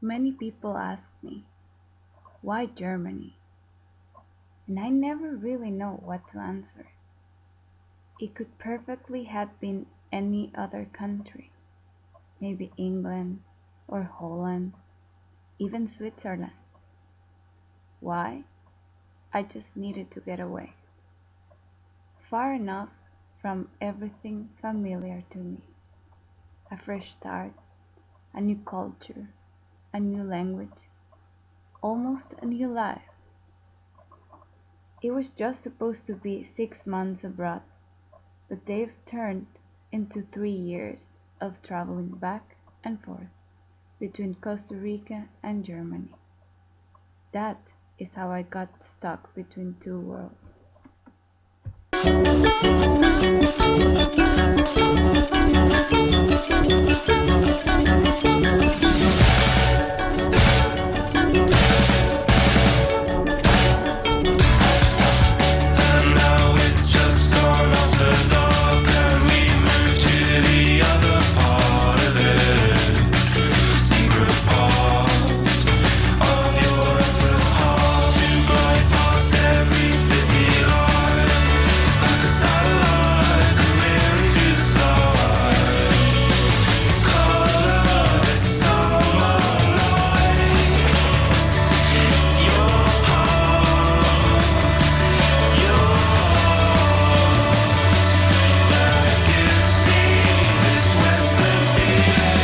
Many people ask me, why Germany? And I never really know what to answer. It could perfectly have been any other country, maybe England or Holland, even Switzerland. Why? I just needed to get away. Far enough from everything familiar to me. A fresh start, a new culture, a new language, almost a new life. It was just supposed to be 6 months abroad, but they've turned into 3 years of traveling back and forth between Costa Rica and Germany. That is how I got stuck between two worlds. And now it's just gone after dark, and we move to the other part of it. The secret part of your restless heart to glide past every city light, like a satellite careering through the sky. This color, this summer night, it's your heart, it's your that gives me this western feeling.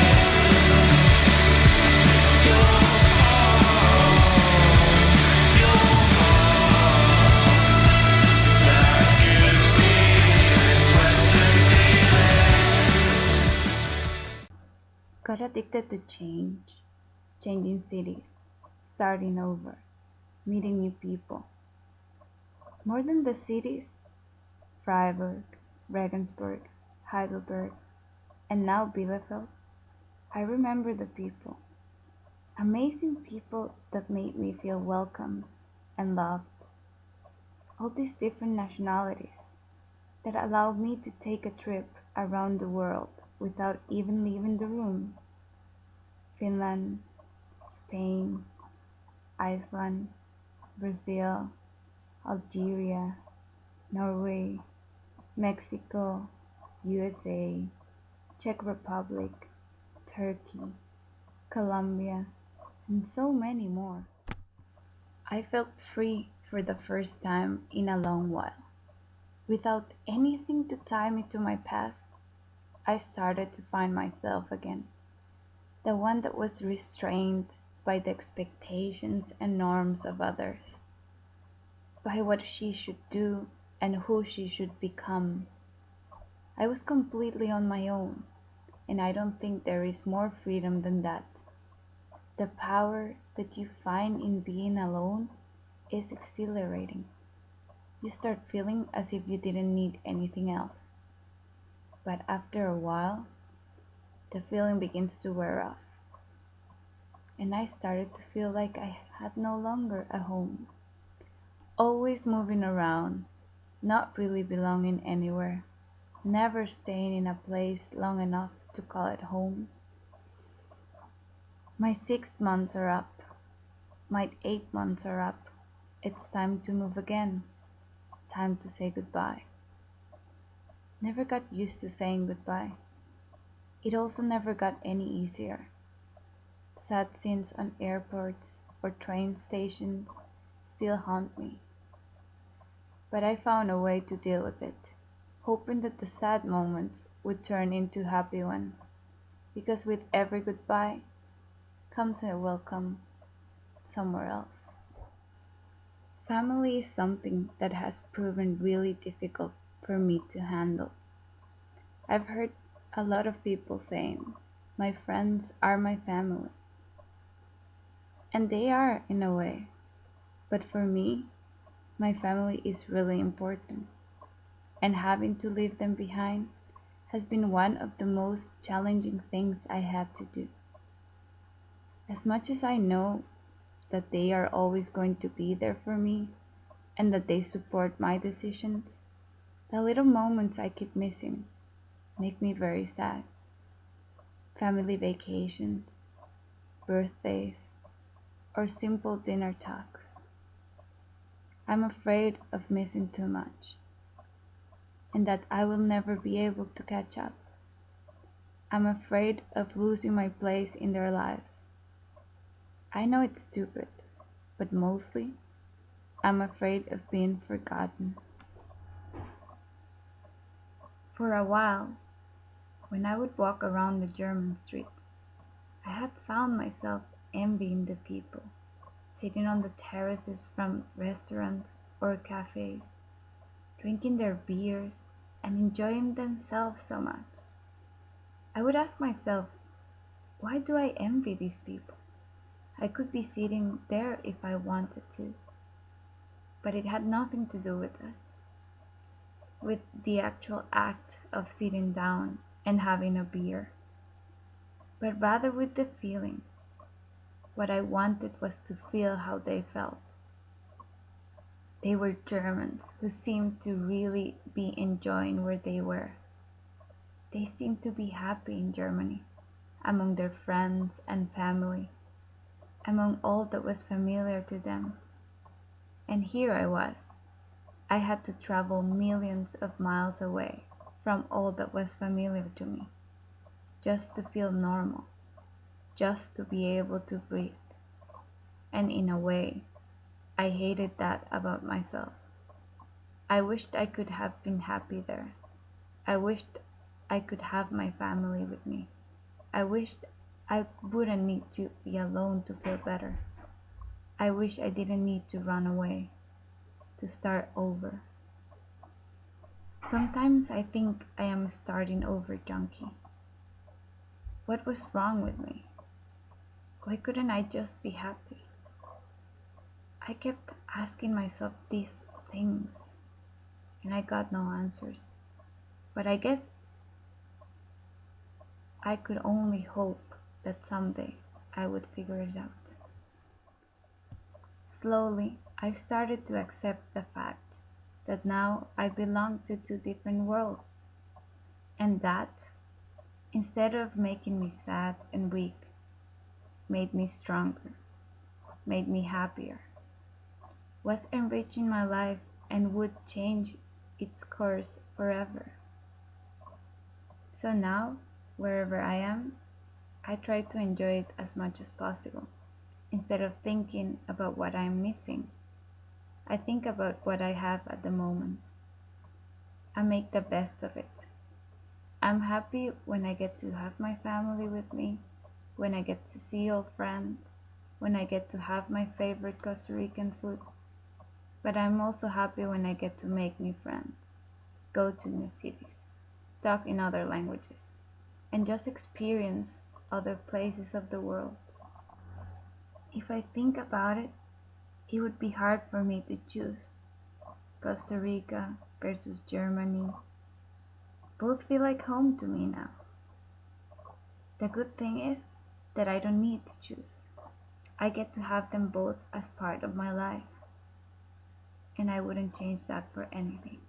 It's your it's your that gives me this western feeling. Got addicted to change, changing cities, starting over, meeting new people. More than the cities, Freiburg, Regensburg, Heidelberg, and now Bielefeld, I remember the people. Amazing people that made me feel welcome and loved. All these different nationalities that allowed me to take a trip around the world without even leaving the room. Finland, Spain, Iceland, Brazil, Algeria, Norway, Mexico, USA, Czech Republic, Turkey, Colombia, and so many more. I felt free for the first time in a long while. Without anything to tie me to my past, I started to find myself again, the one that was restrained by the expectations and norms of others, by what she should do and who she should become. I was completely on my own, and I don't think there is more freedom than that. The power that you find in being alone is exhilarating. You start feeling as if you didn't need anything else. But after a while, the feeling begins to wear off, and I started to feel like I had no longer a home. Always moving around, not really belonging anywhere, never staying in a place long enough to call it home. My 6 months are up. My 8 months are up. It's time to move again. Time to say goodbye. Never got used to saying goodbye. It also never got any easier. Sad scenes on airports or train stations still haunt me. But I found a way to deal with it, hoping that the sad moments would turn into happy ones. Because with every goodbye comes a welcome somewhere else. Family is something that has proven really difficult for me to handle. I've heard a lot of people saying, my friends are my family. And they are in a way. But for me, my family is really important. And having to leave them behind has been one of the most challenging things I had to do. As much as I know that they are always going to be there for me and that they support my decisions, the little moments I keep missing make me very sad. Family vacations, birthdays, or simple dinner talks. I'm afraid of missing too much, and that I will never be able to catch up. I'm afraid of losing my place in their lives. I know it's stupid, but mostly I'm afraid of being forgotten. For a while, when I would walk around the German streets, I had found myself envying the people sitting on the terraces from restaurants or cafes, drinking their beers and enjoying themselves so much. I would ask myself, why do I envy these people? I could be sitting there if I wanted to, but it had nothing to do with it, with the actual act of sitting down and having a beer, but rather with the feeling. What I wanted was to feel how they felt. They were Germans who seemed to really be enjoying where they were. They seemed to be happy in Germany, among their friends and family, among all that was familiar to them. And here I was. I had to travel millions of miles away from all that was familiar to me, just to feel normal, just to be able to breathe. And in a way, I hated that about myself. I wished I could have been happy there. I wished I could have my family with me. I wished I wouldn't need to be alone to feel better. I wish I didn't need to run away, to start over. Sometimes I think I am a starting over junkie. What was wrong with me? Why couldn't I just be happy? I kept asking myself these things, and I got no answers. But I guess I could only hope that someday I would figure it out. Slowly, I started to accept the fact that now I belong to two different worlds, and that, instead of making me sad and weak, made me stronger, made me happier, was enriching my life and would change its course forever. So now, wherever I am, I try to enjoy it as much as possible. Instead of thinking about what I am missing, I think about what I have at the moment. I make the best of it. I'm happy when I get to have my family with me, when I get to see old friends, when I get to have my favorite Costa Rican food. But I'm also happy when I get to make new friends, go to new cities, talk in other languages, and just experience other places of the world. If I think about it, it would be hard for me to choose Costa Rica versus Germany. Both feel like home to me now. The good thing is that I don't need to choose. I get to have them both as part of my life, and I wouldn't change that for anything.